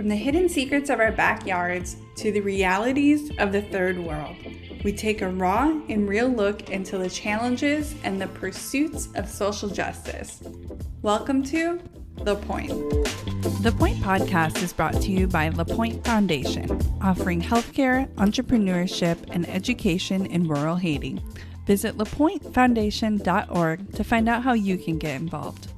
From the hidden secrets of our backyards to the realities of the third world, we take a raw and real look into the challenges and the pursuits of social justice. Welcome to The Point. The Point podcast is brought to you by The Point Foundation, offering healthcare, entrepreneurship, and education in rural Haiti. Visit lapointefoundation.org to find out how you can get involved.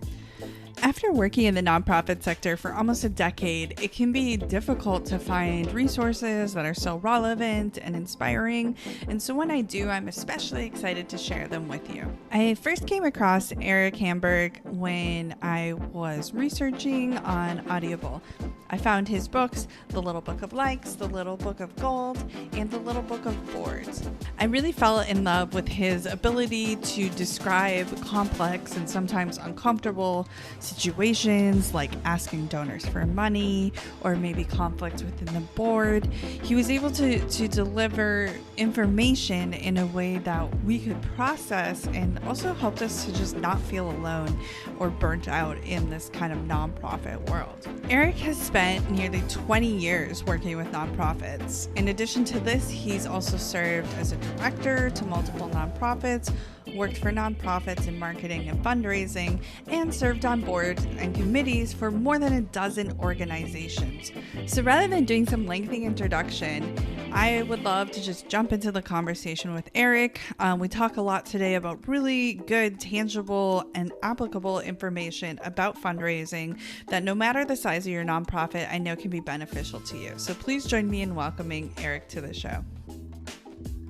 After working in the nonprofit sector for almost a decade, it can be difficult to find resources that are so relevant and inspiring. And so when I do, I'm especially excited to share them with you. I first came across Erik Hanberg when I was researching on Audible. I found his books, The Little Book of Likes, The Little Book of Gold, and The Little Book of Boards. I really fell in love with his ability to describe complex and sometimes uncomfortable situations like asking donors for money or maybe conflicts within the board. He was able to deliver information in a way that we could process and also helped us to just not feel alone or burnt out in this kind of nonprofit world. Erik has spent nearly 20 years working with nonprofits. In addition to this, he's also served as a director to multiple nonprofits, worked for nonprofits in marketing and fundraising, and served on boards and committees for more than a dozen organizations. So rather than doing some lengthy introduction, I would love to just jump into the conversation with Erik. We talk a lot today about really good, tangible, and applicable information about fundraising that no matter the size of your nonprofit, I know can be beneficial to you. So please join me in welcoming Erik to the show.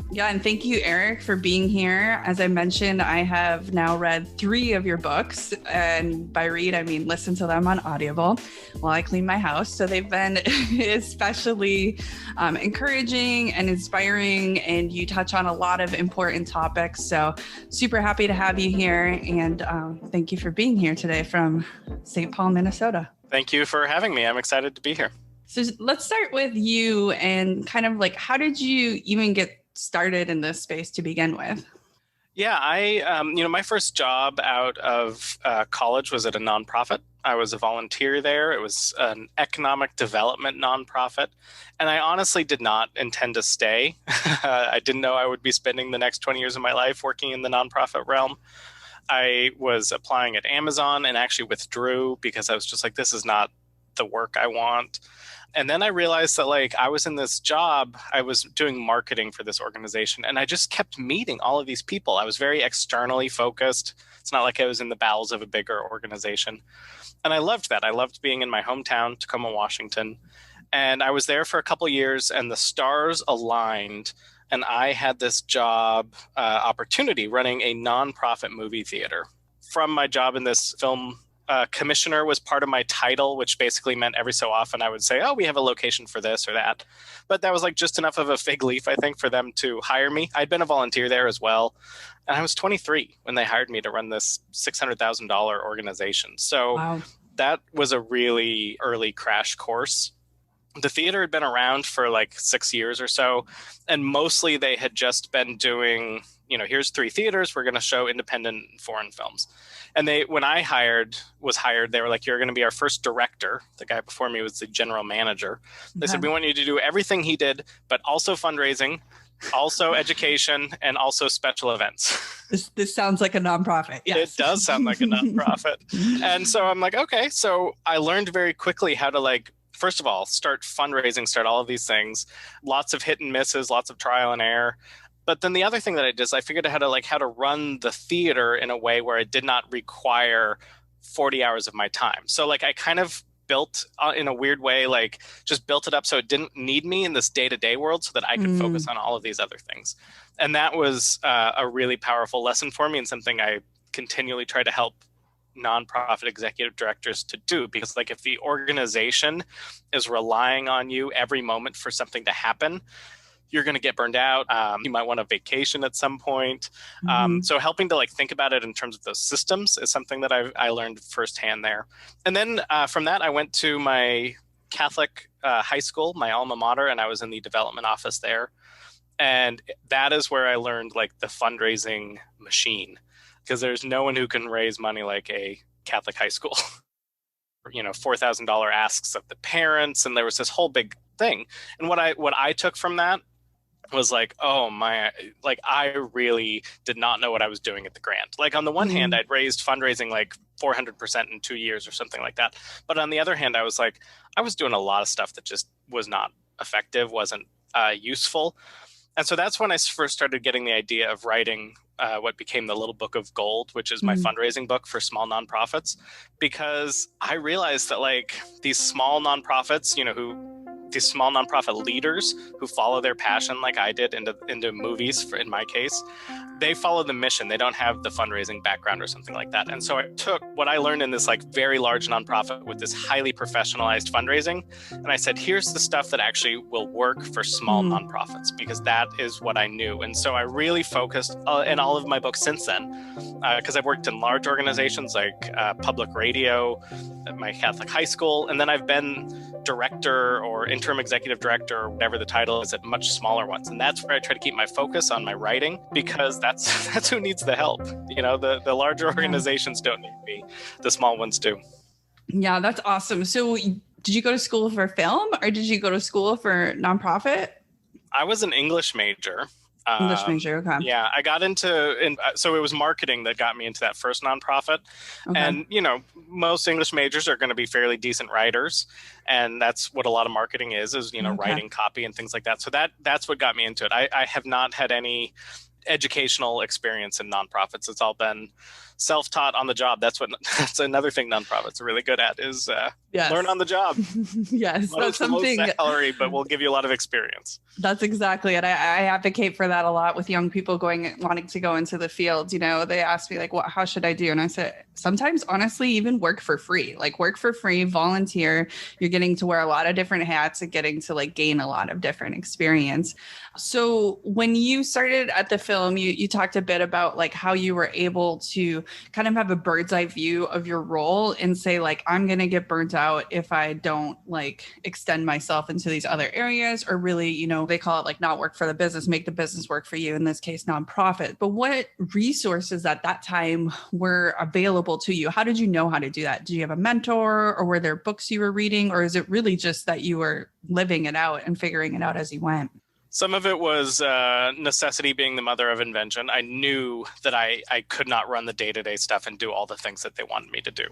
Yeah, and thank you, Erik, for being here. As I mentioned, I have now read 3 of your books, and by read, I mean listen to them on Audible while I clean my house. So they've been especially encouraging and inspiring, and you touch on a lot of important topics. So super happy to have you here, and thank you for being here today from St. Paul, Minnesota. Thank you for having me. I'm excited to be here. So let's start with you and kind of like, how did you even get started in this space to begin with? Yeah, my first job out of college was at a nonprofit. I was a volunteer there. It was an economic development nonprofit. And I honestly did not intend to stay. I didn't know I would be spending the next 20 years of my life working in the nonprofit realm. I was applying at Amazon and actually withdrew because I was just like, this is not the work I want. And then I realized that I was in this job, I was doing marketing for this organization, and I just kept meeting all of these people. I was very externally focused. It's not like I was in the bowels of a bigger organization. And I loved that. I loved being in my hometown, Tacoma, Washington. And I was there for a couple of years, and the stars aligned. And I had this job opportunity running a nonprofit movie theater. From my job in this film, commissioner was part of my title, which basically meant every so often I would say, oh, we have a location for this or that. But that was just enough of a fig leaf, I think, for them to hire me. I'd been a volunteer there as well. And I was 23 when they hired me to run this $600,000 organization. So wow. That was a really early crash course. The theater had been around for 6 years or so. And mostly they had just been doing, here's 3 theaters. We're going to show independent foreign films. And when I was hired, they were like, you're going to be our first director. The guy before me was the general manager. They said, we want you to do everything he did, but also fundraising, also education, and also special events. This sounds like a nonprofit. Yes. It does sound like a nonprofit. And so I'm like, okay. So I learned very quickly how to first of all, start fundraising, start all of these things, lots of hit and misses, lots of trial and error. But then the other thing that I did is I figured out how to run the theater in a way where it did not require 40 hours of my time. So I kind of built in a weird way, just built it up so it didn't need me in this day-to-day world so that I could focus on all of these other things. And that was a really powerful lesson for me and something I continually try to help nonprofit executive directors to do, because if the organization is relying on you every moment for something to happen, you're going to get burned out. You might want a vacation at some point. So helping to think about it in terms of those systems is something that I learned firsthand there. And then from that, I went to my Catholic high school, my alma mater, and I was in the development office there. And that is where I learned the fundraising machine, because there's no one who can raise money like a Catholic high school. $4,000 asks of the parents, and there was this whole big thing. And what I took from that was like, oh my, like I really did not know what I was doing at the grant. Like on the one hand, I'd raised fundraising like 400% in 2 years or something like that. But on the other hand, I was like, I was doing a lot of stuff that just was not effective, wasn't useful. And so that's when I first started getting the idea of writing what became the Little Book of Gold, which is my fundraising book for small nonprofits, because I realized that like these small nonprofits, these small nonprofit leaders who follow their passion like I did into movies, in my case, they follow the mission. They don't have the fundraising background or something like that. And so I took what I learned in this like very large nonprofit with this highly professionalized fundraising, and I said, here's the stuff that actually will work for small nonprofits, because that is what I knew. And so I really focused in all of my books since then, because I've worked in large organizations like public radio at my Catholic high school, and then I've been director or interim executive director or whatever the title is at much smaller ones. And that's where I try to keep my focus on my writing, because that's who needs the help. The larger organizations don't need me, the small ones do. Yeah, that's awesome. So did you go to school for film, or did you go to school for nonprofit? I was an English major. English major, okay. Yeah, I got so it was marketing that got me into that first nonprofit. Okay. And, most English majors are going to be fairly decent writers. And that's what a lot of marketing is writing copy and things like that. So that's what got me into it. I have not had any educational experience in nonprofits. It's all been self-taught on the job. That's another thing nonprofits are really good at is learn on the job. Yes, that's something. Low salary, but we'll give you a lot of experience. That's exactly it. I advocate for that a lot with young people wanting to go into the field. They ask me like, how should I do? And I said, sometimes honestly, even work for free, volunteer. You're getting to wear a lot of different hats and getting to like gain a lot of different experience. So when you started at the film, you talked a bit about like how you were able to kind of have a bird's eye view of your role and say like, I'm going to get burnt out if I don't like extend myself into these other areas, or really, they call it like not work for the business, make the business work for you, in this case, nonprofit. But what resources at that time were available to you? How did you know how to do that? Did you have a mentor, or were there books you were reading, or is it really just that you were living it out and figuring it out as you went? Some of it was necessity being the mother of invention. I knew that I could not run the day-to-day stuff and do all the things that they wanted me to do.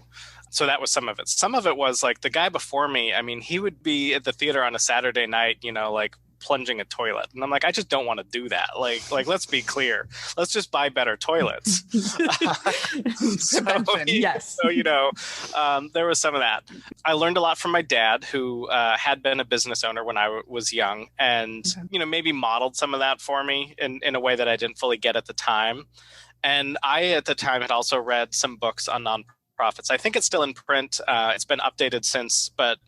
So that was some of it. Some of it was like the guy before me, he would be at the theater on a Saturday night, like plunging a toilet. And I'm like, I just don't want to do that. Like, let's be clear. Let's just buy better toilets. Yes. So, there was some of that. I learned a lot from my dad, who had been a business owner when I was young, and, maybe modeled some of that for me in a way that I didn't fully get at the time. And I, at the time, had also read some books on nonprofits. I think it's still in print. It's been updated since, but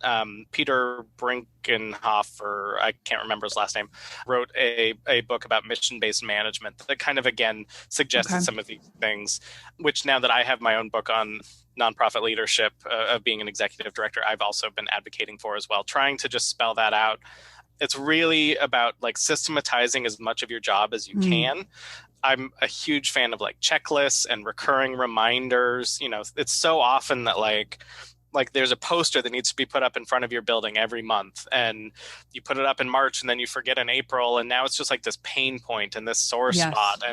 Peter Brinkenhoff, or I can't remember his last name, wrote a book about mission-based management that kind of, again, suggested some of these things, which now that I have my own book on nonprofit leadership of being an executive director, I've also been advocating for as well, trying to just spell that out. It's really about like systematizing as much of your job as you can. I'm a huge fan of like checklists and recurring reminders. It's so often that like there's a poster that needs to be put up in front of your building every month, and you put it up in March and then you forget in April, and now it's just like this pain point and this sore spot.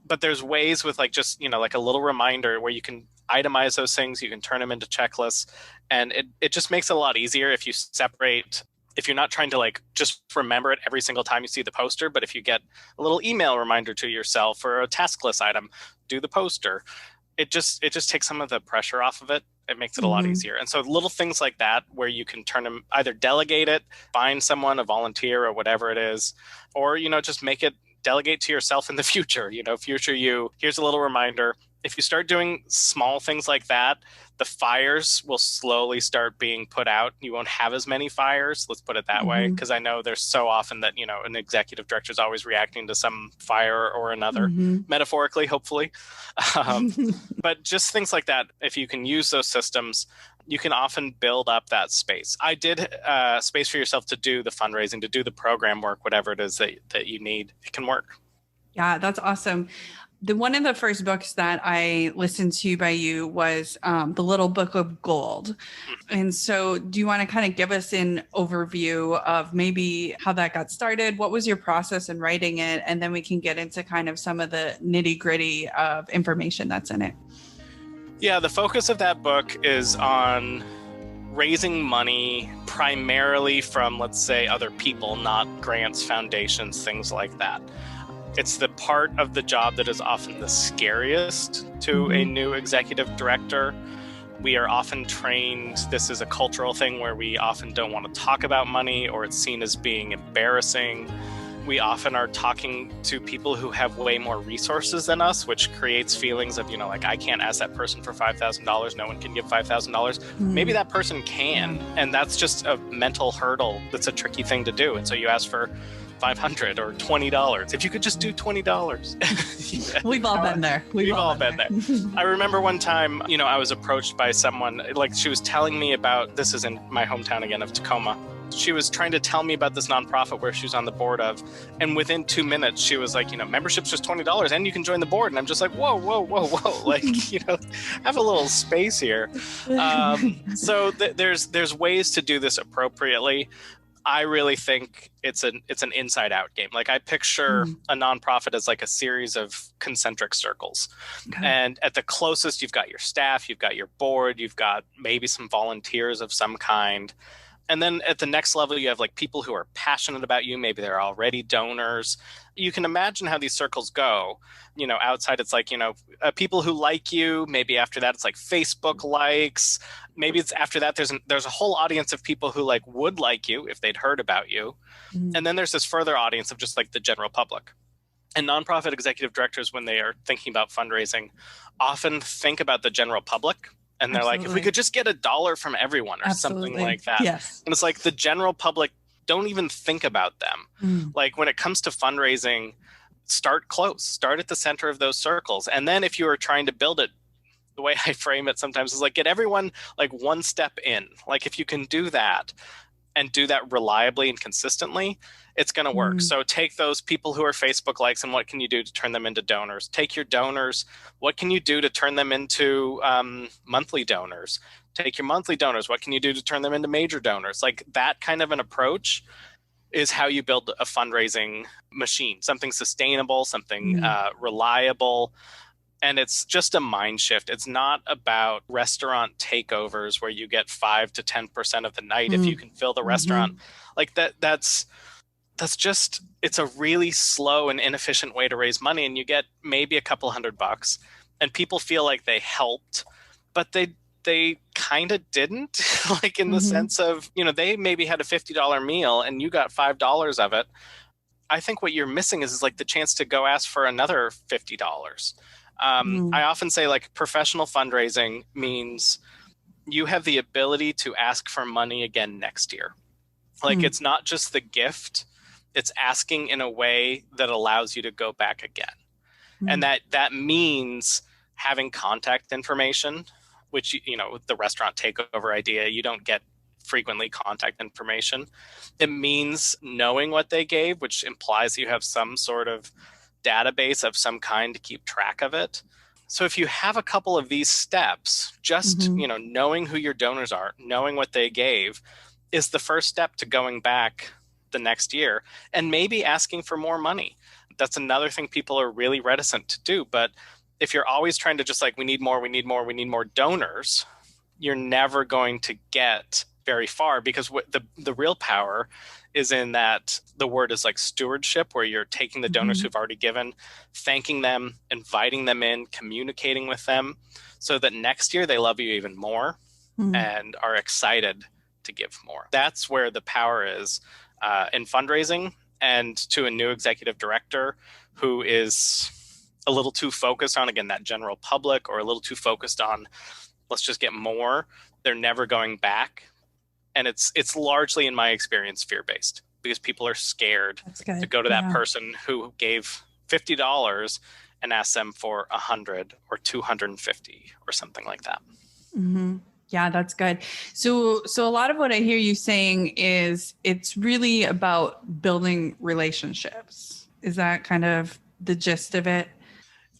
But there's ways with like just like a little reminder where you can itemize those things, you can turn them into checklists, and it just makes it a lot easier if you separate. If you're not trying to like just remember it every single time you see the poster, but if you get a little email reminder to yourself or a task list item, do the poster. It just takes some of the pressure off of it. It makes it a lot easier. And so little things like that, where you can turn them, either delegate it, find someone, a volunteer or whatever it is, or, just make it, delegate to yourself in the future, future you, here's a little reminder. If you start doing small things like that, the fires will slowly start being put out. You won't have as many fires, let's put it that way, because I know there's so often that, an executive director is always reacting to some fire or another, metaphorically, hopefully. But just things like that, if you can use those systems, you can often build up that space. I did space for yourself to do the fundraising, to do the program work, whatever it is that you need. It can work. Yeah, that's awesome. One of the first books that I listened to by you was The Little Book of Gold. And so do you want to kind of give us an overview of maybe how that got started? What was your process in writing it? And then we can get into kind of some of the nitty gritty of information that's in it. Yeah, the focus of that book is on raising money primarily from, let's say, other people, not grants, foundations, things like that. It's the part of the job that is often the scariest to a new executive director. We are often trained, this is a cultural thing where we often don't want to talk about money, or it's seen as being embarrassing. We often are talking to people who have way more resources than us, which creates feelings of, like, I can't ask that person for $5,000. No one can give $5,000. Maybe that person can. And that's just a mental hurdle. That's a tricky thing to do. And so you ask for $500 or $20. If you could just do $20. We've all been there. We've all been there. I remember one time, I was approached by someone, like, she was telling me about, this is in my hometown again of Tacoma. She was trying to tell me about this nonprofit where she was on the board of. And within 2 minutes, she was like, membership's just $20 and you can join the board. And I'm just like, whoa. Like, have a little space here. So there's ways to do this appropriately. I really think it's an inside out game. Like, I picture a nonprofit as like a series of concentric circles. Okay. And at the closest, you've got your staff, you've got your board, you've got maybe some volunteers of some kind. And then at the next level, you have like people who are passionate about you. Maybe they're already donors. You can imagine how these circles go. Outside it's like, people who like you. Maybe after that, it's like Facebook likes. Maybe it's after that, there's a whole audience of people who like would like you if they'd heard about you. And then there's this further audience of just like the general public. And nonprofit executive directors, when they are thinking about fundraising, often think about the general public. And they're like, if we could just get $1 from everyone or something like that. Yes. And it's like the general public don't even think about them. Like, when it comes to fundraising, start close, start at the center of those circles. And then if you are trying to build it, the way I frame it sometimes is like, get everyone like one step in. Like, if you can do that and do that reliably and consistently, it's going to work. So take those people who are Facebook likes, and what can you do to turn them into donors? Take your donors. What can you do to turn them into monthly donors? Take your monthly donors. What can you do to turn them into major donors? Like, that kind of an approach is how you build a fundraising machine, something sustainable, something reliable. And it's just a mind shift. It's not about restaurant takeovers where you get 5 to 10% of the night if you can fill the restaurant. Like that's just, it's a really slow and inefficient way to raise money. And you get maybe a couple $100 and people feel like they helped, but they kind of didn't, like, in the sense of, they maybe had a $50 meal and you got $5 of it. I think what you're missing is like the chance to go ask for another $50. I often say, like, professional fundraising means you have the ability to ask for money again next year. Like, it's not just the gift, it's asking in a way that allows you to go back again. And that means having contact information, which, with the restaurant takeover idea, you don't get frequently contact information. It means knowing what they gave, which implies you have some sort of database of some kind to keep track of it. So if you have a couple of these steps, just, knowing who your donors are, knowing what they gave, is the first step to going back the next year and maybe asking for more money. That's another thing people are really reticent to do. But if you're always trying to just like, we need more donors, you're never going to get very far, because the real power is in that the word is like stewardship, where you're taking the donors who've already given, thanking them, inviting them in, communicating with them so that next year they love you even more and are excited to give more. That's where the power is in fundraising. And to a new executive director who is a little too focused on, again, that general public, or a little too focused on, let's just get more, they're never going back. And it's largely, in my experience, fear-based, because people are scared to go to that person who gave $50 and ask them for $100 or $250 or something like that. Yeah, that's good. So a lot of what I hear you saying is it's really about building relationships. Is that kind of the gist of it?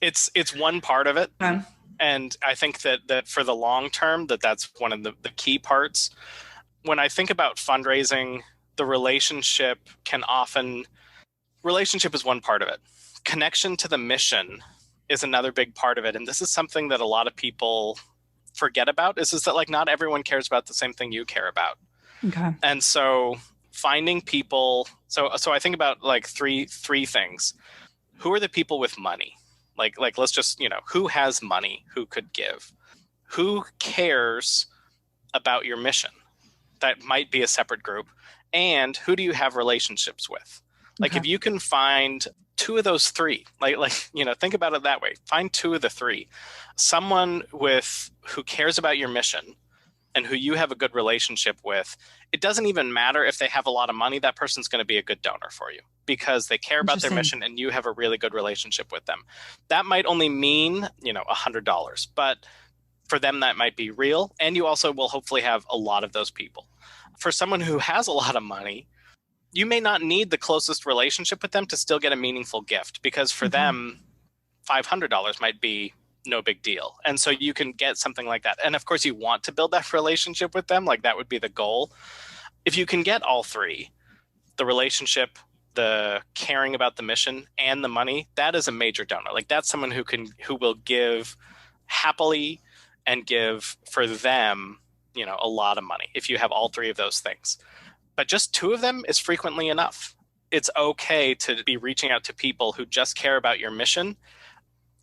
It's one part of it. Um, And I think that for the long term, that's one of the key parts. When I think about fundraising, the relationship is one part of it. Connection to the mission is another big part of it. And this is something that a lot of people forget about, is that like not everyone cares about the same thing you care about. okay. And so finding people, so I think about like three things. Who are the people with money? Like let's just, who has money, who could give? Who cares about your mission? That might be a separate group. And who do you have relationships with? Like Okay. if you can find two of those three, think about it that way. Find two of the three. Someone who cares about your mission and who you have a good relationship with. It doesn't even matter if they have a lot of money. That person's going to be a good donor for you because they care about their mission and you have a really good relationship with them. That might only mean, $100, but for them that might be real. And you also will hopefully have a lot of those people. For someone who has a lot of money, you may not need the closest relationship with them to still get a meaningful gift, because for them, $500 might be no big deal. And so you can get something like that. And of course, you want to build that relationship with them. Like that would be the goal. If you can get all three, the relationship, the caring about the mission, and the money, that is a major donor. Like that's someone who will give happily and give for them, a lot of money if you have all three of those things. But just two of them is frequently enough. It's okay to be reaching out to people who just care about your mission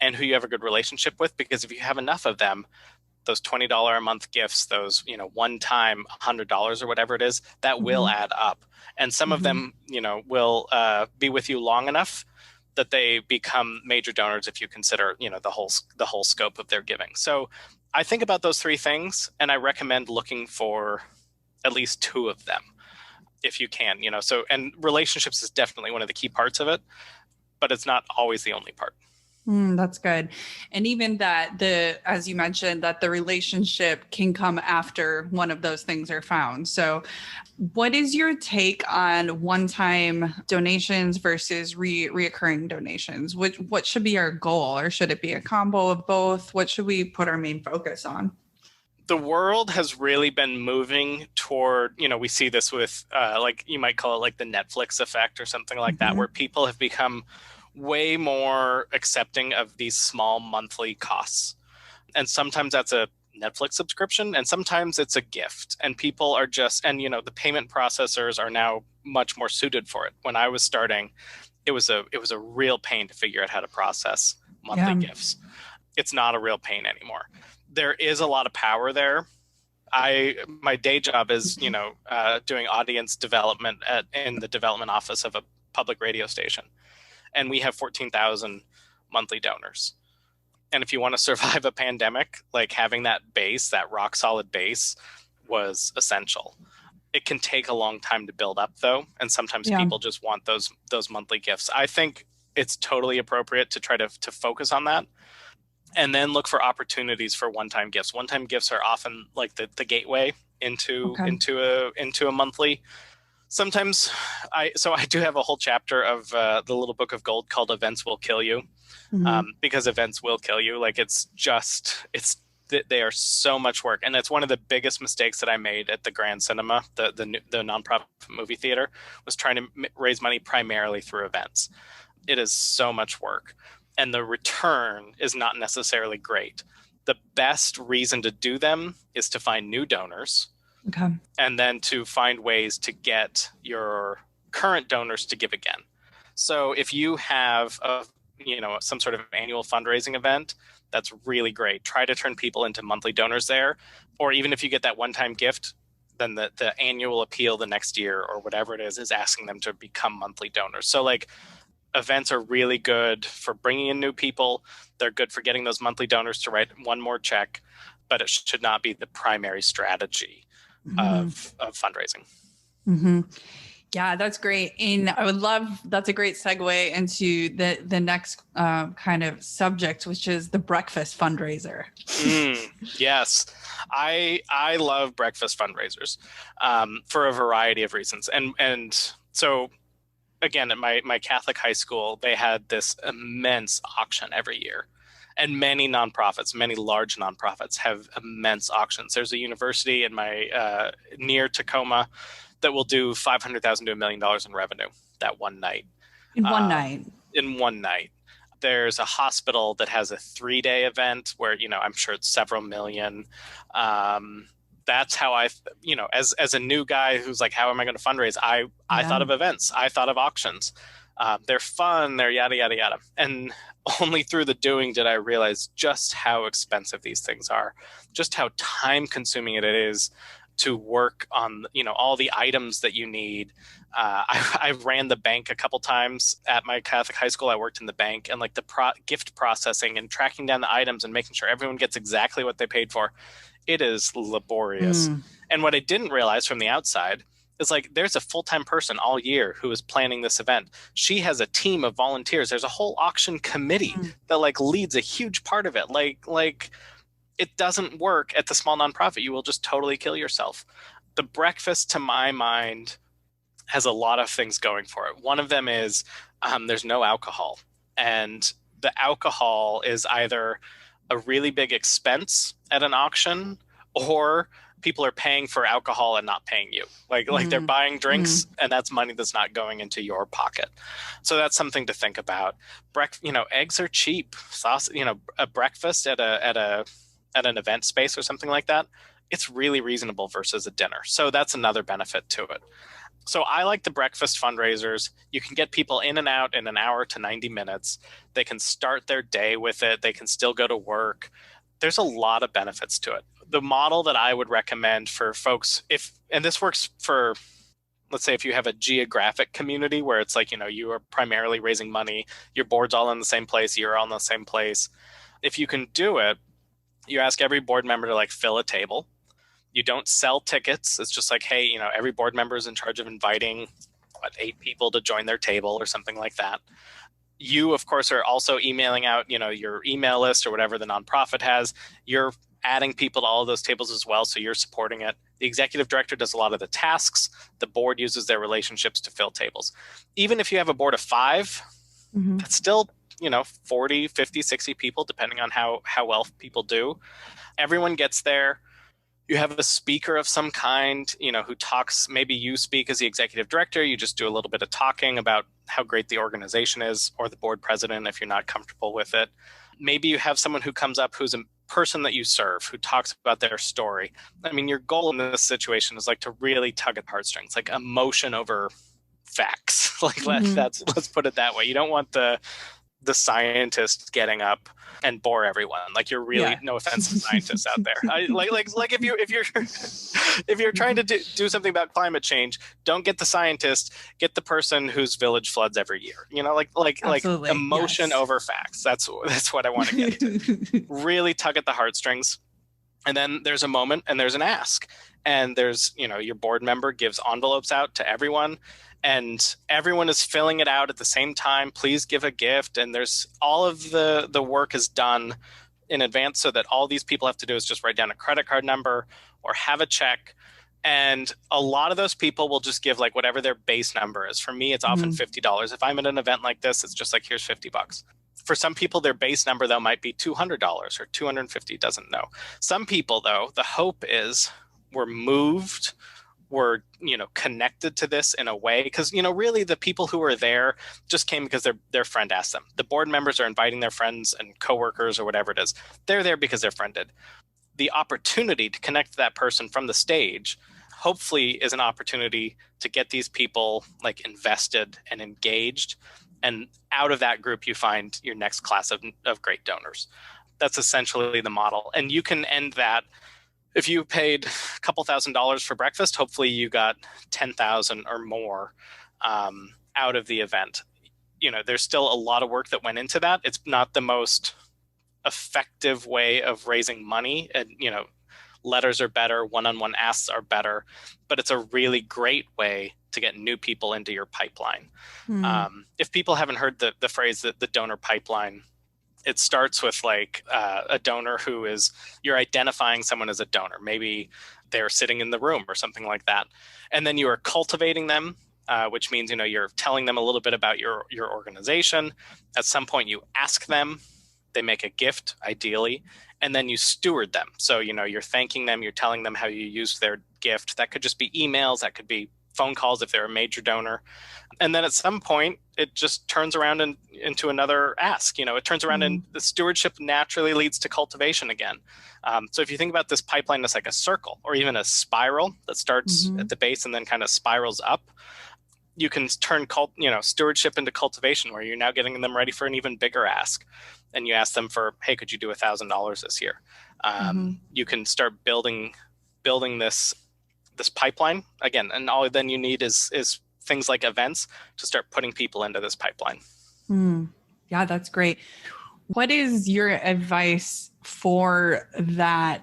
and who you have a good relationship with, because if you have enough of them, those $20 a month gifts, those, one time $100 or whatever it is, that will add up. And some of them, will be with you long enough that they become major donors if you consider, the whole scope of their giving. So I think about those three things, and I recommend looking for at least two of them if you can, and relationships is definitely one of the key parts of it, but it's not always the only part. That's good. And even that as you mentioned, that the relationship can come after one of those things are found. So what is your take on one-time donations versus reoccurring donations? What should be our goal, or should it be a combo of both? What should we put our main focus on? The world has really been moving toward, we see this with like you might call it like the Netflix effect or something like that, where people have become way more accepting of these small monthly costs. And sometimes that's a Netflix subscription, and sometimes it's a gift. And people are the payment processors are now much more suited for it. When I was starting, it was a real pain to figure out how to process monthly gifts. It's not a real pain anymore. There is a lot of power there. My day job is, doing audience development in the development office of a public radio station. And we have 14,000 monthly donors. And if you want to survive a pandemic, like having that base, that rock solid base, was essential. It can take a long time to build up, though. And sometimes people just want those monthly gifts. I think it's totally appropriate to try to focus on that. And then look for opportunities for one-time gifts. One-time gifts are often like the gateway into a monthly. Sometimes I do have a whole chapter of the little book of gold called "Events Will Kill You," because events will kill you. Like they are so much work, and it's one of the biggest mistakes that I made at the Grand Cinema, the nonprofit movie theater, was trying to raise money primarily through events. It is so much work, and the return is not necessarily great. The best reason to do them is to find new donors. Okay. And then to find ways to get your current donors to give again. So if you have some sort of annual fundraising event, that's really great. Try to turn people into monthly donors there. Or even if you get that one-time gift, then the annual appeal the next year or whatever it is asking them to become monthly donors. So like events are really good for bringing in new people. They're good for getting those monthly donors to write one more check, but it should not be the primary strategy of fundraising. Yeah, that's great. And that's a great segue into the next kind of subject, which is the breakfast fundraiser. Yes. I love breakfast fundraisers for a variety of reasons. And so again, at my Catholic high school, they had this immense auction every year. And many nonprofits, many large nonprofits have immense auctions. There's a university in my near Tacoma that will do $500,000 to $1 million in revenue that one night. In one night. In one night. There's a hospital that has a 3-day event where, I'm sure it's several million. That's how as a new guy who's like, how am I going to fundraise? I thought of events. I thought of auctions. They're fun. They're yada, yada, yada. And only through the doing did I realize just how expensive these things are, just how time consuming it is to work on, all the items that you need. I ran the bank a couple times at my Catholic high school. I worked in the bank, and like the gift processing and tracking down the items and making sure everyone gets exactly what they paid for. It is laborious. And what I didn't realize from the outside is like there's a full-time person all year who is planning this event. She has a team of volunteers. There's a whole auction committee that like leads a huge part of it. Like it doesn't work at the small nonprofit. You will just totally kill yourself. The breakfast, to my mind, has a lot of things going for it. One of them is there's no alcohol. And the alcohol is either a really big expense at an auction, or people are paying for alcohol and not paying you. Like they're buying drinks and that's money that's not going into your pocket. So that's something to think about. Eggs are cheap. Sauce, a breakfast at an event space or something like that, it's really reasonable versus a dinner. So that's another benefit to it. So I like the breakfast fundraisers. You can get people in and out in an hour to 90 minutes. They can start their day with it. They can still go to work. There's a lot of benefits to it. The model that I would recommend for folks, and this works for, let's say if you have a geographic community where it's like, you are primarily raising money, your board's all in the same place, you're all in the same place. If you can do it, you ask every board member to like fill a table. You don't sell tickets. It's just like, hey, every board member is in charge of inviting 8 people to join their table or something like that. You, of course, are also emailing out, your email list or whatever the nonprofit has. You're adding people to all of those tables as well, so you're supporting it. The executive director does a lot of the tasks. The board uses their relationships to fill tables. Even if you have a board of 5, that's still 40, 50, 60 people, depending on how well people do. Everyone gets there. You have a speaker of some kind, who talks. Maybe you speak as the executive director. You just do a little bit of talking about how great the organization is, or the board president if you're not comfortable with it. Maybe you have someone who comes up who's a person that you serve, who talks about their story. I mean, your goal in this situation is like to really tug at heartstrings, like emotion over facts. Let's put it that way. You don't want the scientist getting up and bore everyone. Like you're really, no offense to scientists out there. If you're trying to do something about climate change, don't get the scientist, get the person whose village floods every year. Like emotion over facts. That's what I want to get to. Really tug at the heartstrings. And then there's a moment and there's an ask. And there's, your board member gives envelopes out to everyone. And everyone is filling it out at the same time. Please give a gift. And there's all of the work is done in advance, so that all these people have to do is just write down a credit card number or have a check. And a lot of those people will just give like whatever their base number is. For me, it's often $50. If I'm at an event like this, it's just like, here's $50. For some people, their base number, though, might be $200 or $250, doesn't know. Some people, though, the hope is we're moved, we're connected to this in a way, because really the people who are there just came because their friend asked them. The board members are inviting their friends and coworkers or whatever it is. They're there because their friend did. The opportunity to connect to that person from the stage hopefully is an opportunity to get these people like invested and engaged, and out of that group you find your next class of great donors. That's essentially the model. And you can end that. If you paid a couple $1,000s for breakfast, hopefully you got 10,000 or more out of the event. There's still a lot of work that went into that. It's not the most effective way of raising money. And, letters are better, one-on-one asks are better, but it's a really great way to get new people into your pipeline. If people haven't heard the phrase that the donor pipeline, it starts with like a donor who is, you're identifying someone as a donor. Maybe they're sitting in the room or something like that. And then you are cultivating them which means, you're telling them a little bit about your organization. At some point, you ask them, they make a gift, ideally, and then you steward them. So, you're thanking them, you're telling them how you used their gift. That could just be emails, that could be phone calls if they're a major donor. And then at some point, it just turns around into another ask. It turns around and the stewardship naturally leads to cultivation again. So if you think about this pipeline as like a circle or even a spiral that starts at the base and then kind of spirals up, you can turn stewardship into cultivation, where you're now getting them ready for an even bigger ask. And you ask them for, hey, could you do $1,000 this year? You can start building this pipeline again, and all then you need is things like events to start putting people into this pipeline. Yeah, that's great. What is your advice for that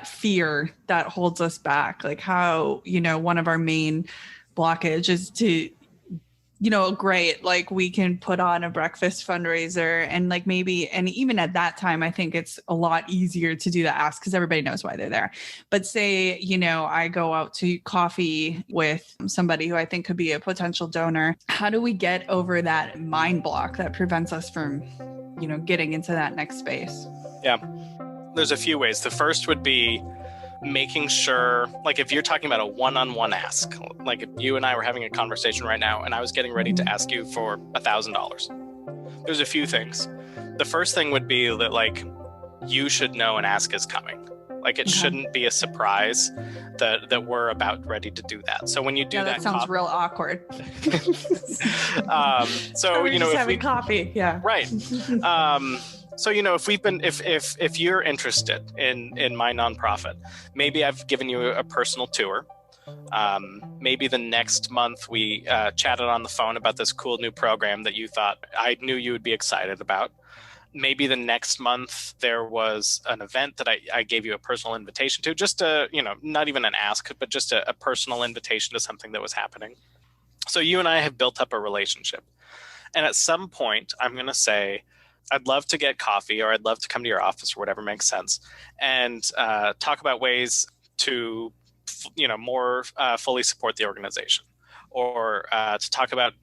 fear that holds us back? Like how, one of our main blockage is to, great, like we can put on a breakfast fundraiser and like maybe, and even at that time, I think it's a lot easier to do the ask because everybody knows why they're there. But say, I go out to coffee with somebody who I think could be a potential donor. How do we get over that mind block that prevents us from, getting into that next space? Yeah, there's a few ways. The first would be making sure, like if you're talking about a one-on-one ask, like if you and I were having a conversation right now and I was getting ready to ask you for $1,000, there's a few things. The first thing would be that like you should know an ask is coming. Like it shouldn't be a surprise that we're about ready to do that. So when you do that sounds real awkward. So we're just having coffee. Yeah. Right. So, if you're interested in my nonprofit, maybe I've given you a personal tour. Maybe the next month we chatted on the phone about this cool new program that you thought I knew you would be excited about. Maybe the next month there was an event that I gave you a personal invitation to, just not even an ask, but just a personal invitation to something that was happening. So you and I have built up a relationship. And at some point, I'm going to say, I'd love to get coffee, or I'd love to come to your office, or whatever makes sense, and talk about ways to, more fully support the organization, or to talk about,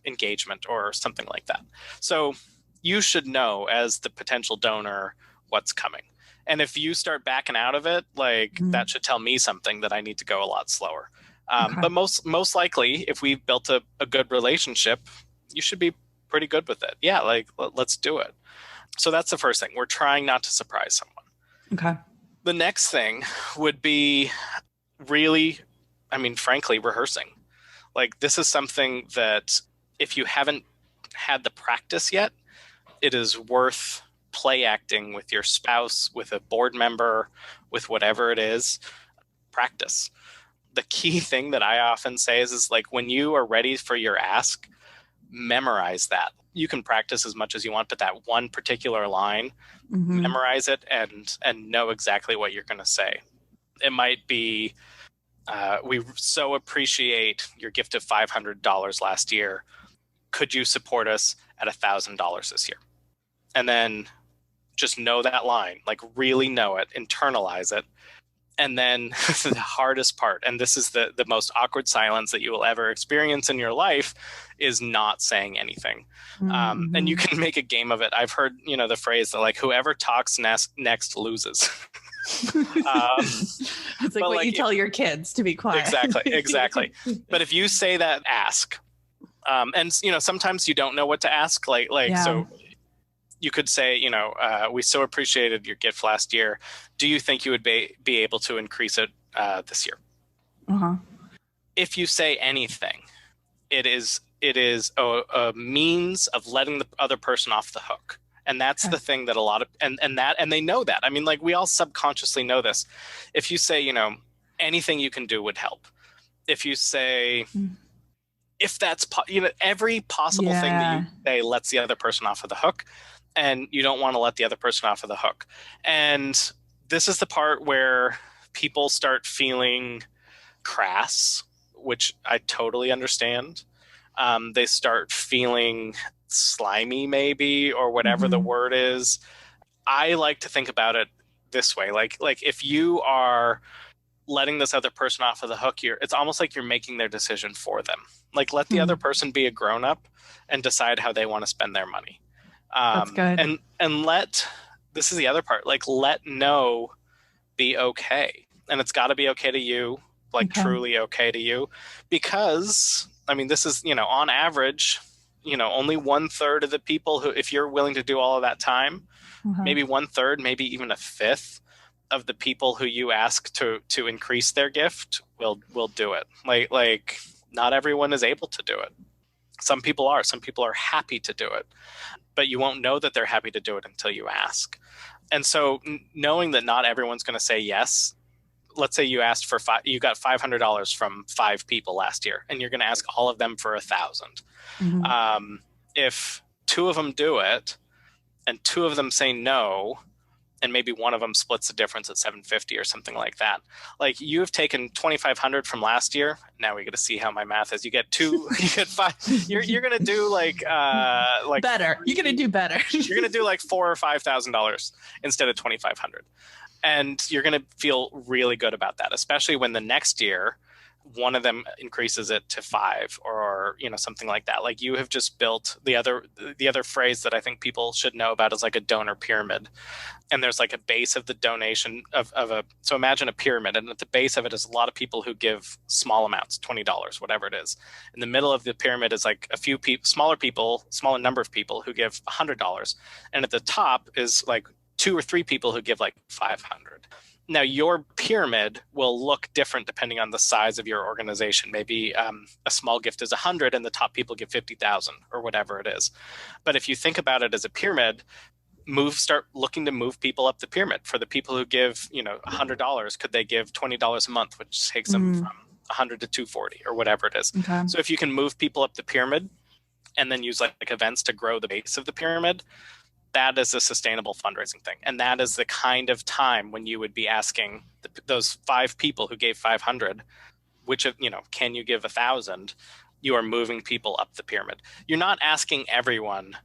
engagement or something like that. So you should know as the potential donor what's coming. And if you start backing out of it, that should tell me something that I need to go a lot slower. But most likely, if we've built a good relationship, you should be pretty good with it. Yeah, let's do it. So that's the first thing. We're trying not to surprise someone. Okay. The next thing would be really, frankly, rehearsing. Like this is something that if you haven't had the practice yet, it is worth play acting with your spouse, with a board member, with whatever it is. Practice. The key thing that I often say is like when you are ready for your ask, memorize that. You can practice as much as you want, but that one particular line, memorize it and know exactly what you're going to say. It might be, we so appreciate your gift of $500 last year. Could you support us at $1,000 this year? And then just know that line, like really know it, internalize it. And then the hardest part, and this is the most awkward silence that you will ever experience in your life, is not saying anything. And you can make a game of it. I've heard, the phrase that like whoever talks next loses. It's like what you tell your kids to be quiet. Exactly. But if you say that ask, and sometimes you don't know what to ask, so you could say, we so appreciated your gift last year. Do you think you would be able to increase it this year? If you say anything, it is a means of letting the other person off the hook. And that's the thing that a lot of, and they know that. We all subconsciously know this. If you say, anything you can do would help. If you say, if that's, every possible thing that you say lets the other person off of the hook. And you don't want to let the other person off of the hook. And this is the part where people start feeling crass, which I totally understand. They start feeling slimy, maybe, or whatever the word is. I like to think about it this way. Like if you are letting this other person off of the hook, it's almost like you're making their decision for them. Like, let the other person be a grown-up and decide how they want to spend their money. That's good. And this is the other part, like, let no be okay. And it's got to be okay to you, like truly okay to you. Because, I mean, this is, on average, only 1/3 of the people who, if you're willing to do all of that time, maybe 1/3, maybe even a fifth of the people who you ask to increase their gift will do it. Like not everyone is able to do it. Some people are happy to do it, but you won't know that they're happy to do it until you ask. And so knowing that not everyone's going to say yes, let's say you asked for you got $500 from 5 people last year, and you're going to ask all of them for $1,000. If 2 of them do it and 2 of them say no, and maybe one of them splits the difference at $750 or something like that. Like, you have taken $2,500 from last year. Now we got to see how my math is. You get 2, you get 5. You're gonna do like better. You're gonna do better. You're gonna do like $4,000 or $5,000 instead of $2,500, and you're gonna feel really good about that, especially when the next year one of them increases it to 5 or something like that. Like, you have just built the other phrase that I think people should know about is like a donor pyramid. And there's like a base of the donation so imagine a pyramid, and at the base of it is a lot of people who give small amounts, $20, whatever it is. In the middle of the pyramid is like a few smaller number of people who give $100. And at the top is like 2 or 3 people who give like $500. Now, your pyramid will look different depending on the size of your organization. Maybe a small gift is 100 and the top people give 50,000 or whatever it is. But if you think about it as a pyramid, start looking to move people up the pyramid. For the people who give, $100, could they give $20 a month, which takes them from 100 to 240 or whatever it is. Okay. So if you can move people up the pyramid and then use like events to grow the base of the pyramid, that is a sustainable fundraising thing. And that is the kind of time when you would be asking those 5 people who gave 500, which, can you give 1,000? You are moving people up the pyramid. You're not asking everyone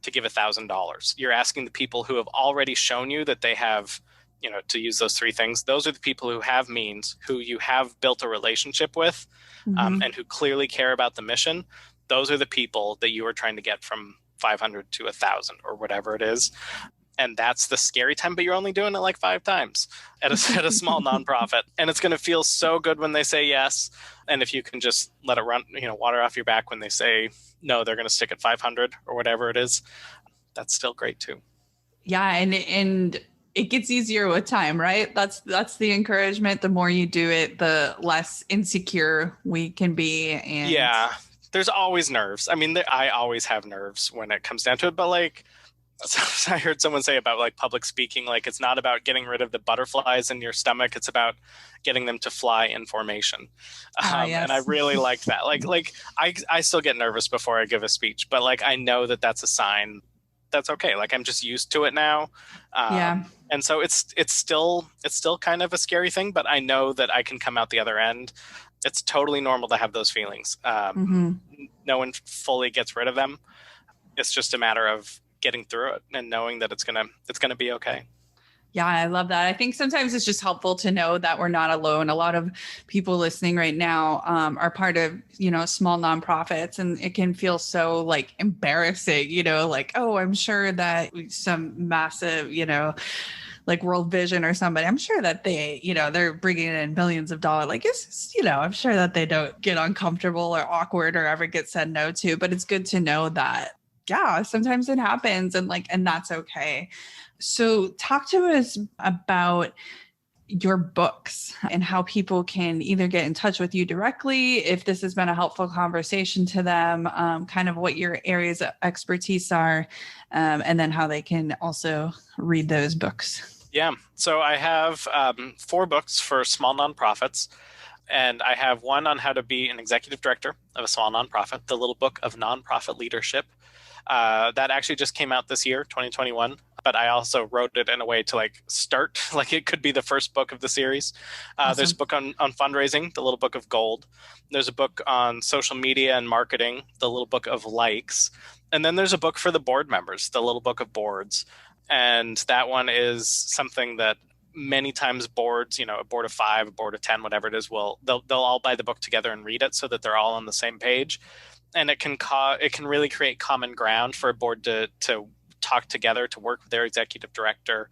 to give $1,000. You're asking the people who have already shown you that they have, to use those 3 things. Those are the people who have means, who you have built a relationship with, and who clearly care about the mission. Those are the people that you are trying to get from 500 to 1,000 or whatever it is. And that's the scary time, but you're only doing it like 5 times at a small nonprofit. And it's going to feel so good when they say yes. And if you can just let it run, water off your back when they say no, they're going to stick at 500 or whatever it is, that's still great too. Yeah. And it gets easier with time, right? That's the encouragement. The more you do it, the less insecure we can be. And yeah. There's always nerves. I mean, I always have nerves when it comes down to it, but like, I heard someone say about like public speaking, like, it's not about getting rid of the butterflies in your stomach. It's about getting them to fly in formation. Yes. And I really like that. Like I still get nervous before I give a speech, but like, I know that that's a sign that's okay. Like, I'm just used to it now. And so it's still kind of a scary thing, but I know that I can come out the other end. It's totally normal to have those feelings. No one fully gets rid of them. It's just a matter of getting through it and knowing that it's gonna be okay. Yeah, I love that. I think sometimes it's just helpful to know that we're not alone. A lot of people listening right now are part of, small nonprofits, and it can feel so like embarrassing, like, oh, I'm sure that some massive, like World Vision or somebody, I'm sure that they, they're bringing in millions of dollars. Like, it's, I'm sure that they don't get uncomfortable or awkward or ever get said no to, but it's good to know that, yeah, sometimes it happens and that's okay. So talk to us about your books and how people can either get in touch with you directly, if this has been a helpful conversation to them, kind of what your areas of expertise are, and then how they can also read those books. Yeah. So I have 4 books for small nonprofits, and I have one on how to be an executive director of a small nonprofit, the Little Book of Nonprofit Leadership. That actually just came out this year, 2021. But I also wrote it in a way to start, it could be the first book of the series. Awesome. There's a book on fundraising, the Little Book of Gold. There's a book on social media and marketing, the Little Book of Likes. And then there's a book for the board members, the Little Book of Boards. And that one is something that many times boards, a board of 5, a board of 10, whatever it is, they'll all buy the book together and read it so that they're all on the same page. And it can really create common ground for a board to talk together, to work with their executive director.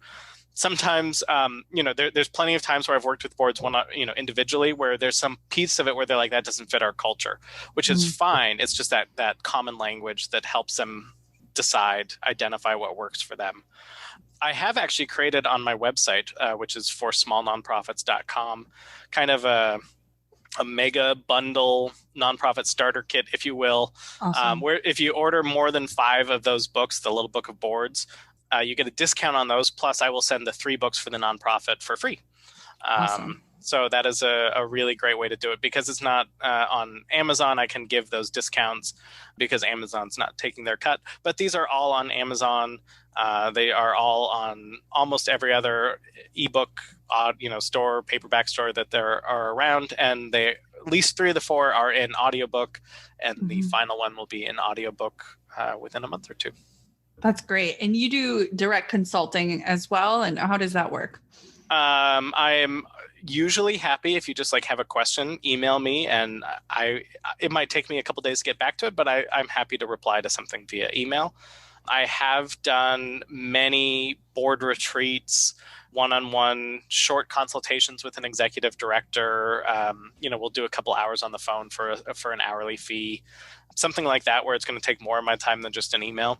Sometimes, there's plenty of times where I've worked with boards individually, where there's some piece of it where they're like, that doesn't fit our culture, which is fine. It's just that common language that helps them identify what works for them. I have actually created on my website, which is forsmallnonprofits.com, kind of a mega bundle nonprofit starter kit, if you will. Awesome. Where if you order more than 5 of those books, the little book of boards, you get a discount on those. Plus, I will send the 3 books for the nonprofit for free. Awesome. So that is a really great way to do it, because it's not on Amazon. I can give those discounts because Amazon's not taking their cut. But these are all on Amazon. They are all on almost every other ebook store, paperback store that there are around. And at least 3 of the 4 are in audiobook. And the final one will be in audiobook within a month or 2. That's great. And you do direct consulting as well. And how does that work? I am usually happy if you just have a question, email me, and it might take me a couple days to get back to it, but I'm happy to reply to something via email. I have done many board retreats, one-on-one short consultations with an executive director. We'll do a couple hours on the phone for an hourly fee, something like that, where it's going to take more of my time than just an email.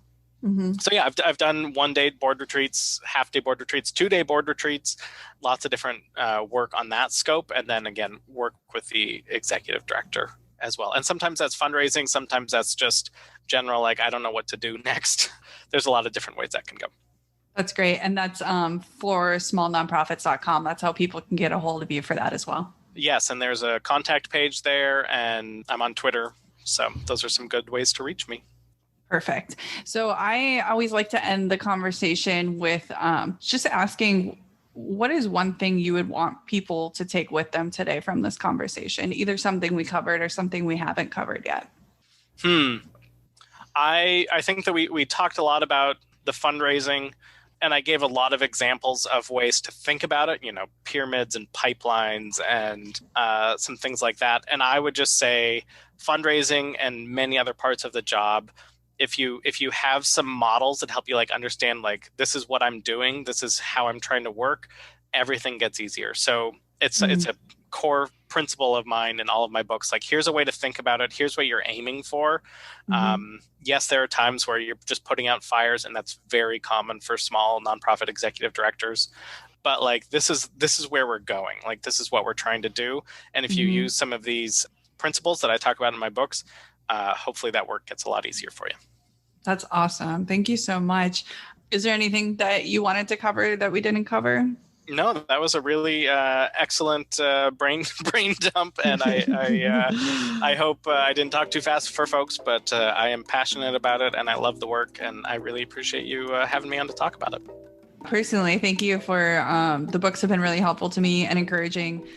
So yeah, I've done 1-day board retreats, half-day board retreats, 2-day board retreats, lots of different work on that scope, and then again work with the executive director as well. And sometimes that's fundraising, sometimes that's just general, I don't know what to do next. There's a lot of different ways that can go. That's great, and that's for smallnonprofits.com. That's how people can get a hold of you for that as well. Yes, and there's a contact page there, and I'm on Twitter, so those are some good ways to reach me. Perfect. So I always like to end the conversation with just asking, what is one thing you would want people to take with them today from this conversation? Either something we covered or something we haven't covered yet. I think that we talked a lot about the fundraising, and I gave a lot of examples of ways to think about it, pyramids and pipelines and some things like that. And I would just say fundraising and many other parts of the job, if you have some models that help you understand, this is what I'm doing, this is how I'm trying to work, everything gets easier. So it's a core principle of mine in all of my books. Here's a way to think about it. Here's what you're aiming for. Yes, there are times where you're just putting out fires, and that's very common for small nonprofit executive directors. But this is where we're going. This is what we're trying to do. And if you use some of these principles that I talk about in my books, hopefully that work gets a lot easier for you. That's awesome. Thank you so much. Is there anything that you wanted to cover that we didn't cover? No, that was a really excellent brain dump, and I hope I didn't talk too fast for folks, but I am passionate about it, and I love the work, and I really appreciate you having me on to talk about it. Personally, thank you for the books have been really helpful to me and encouraging.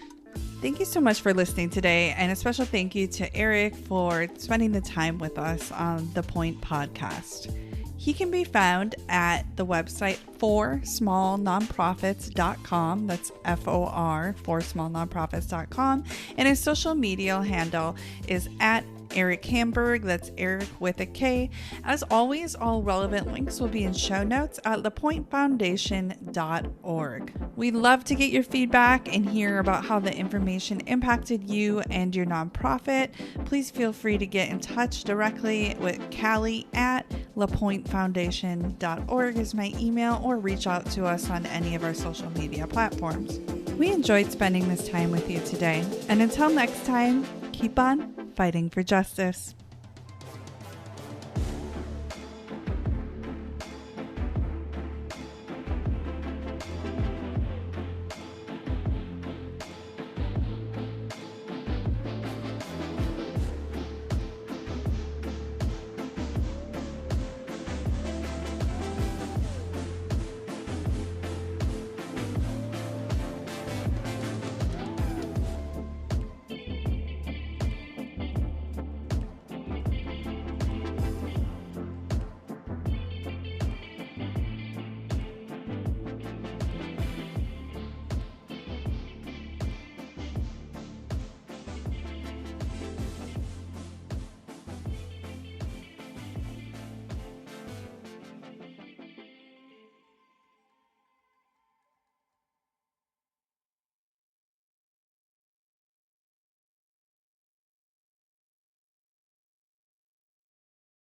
Thank you so much for listening today, and a special thank you to Erik for spending the time with us on the Point podcast. He can be found at the website forsmallnonprofits.com. That's FOR, forsmallnonprofits.com. And his social media handle is at Erik Hanberg. That's Erik with a K. As always, all relevant links will be in show notes at thepointfoundation.org. We'd love to get your feedback and hear about how the information impacted you and your nonprofit. Please feel free to get in touch directly with Callie at thepointfoundation.org is my email, or reach out to us on any of our social media platforms. We enjoyed spending this time with you today. And until next time, keep on fighting for justice.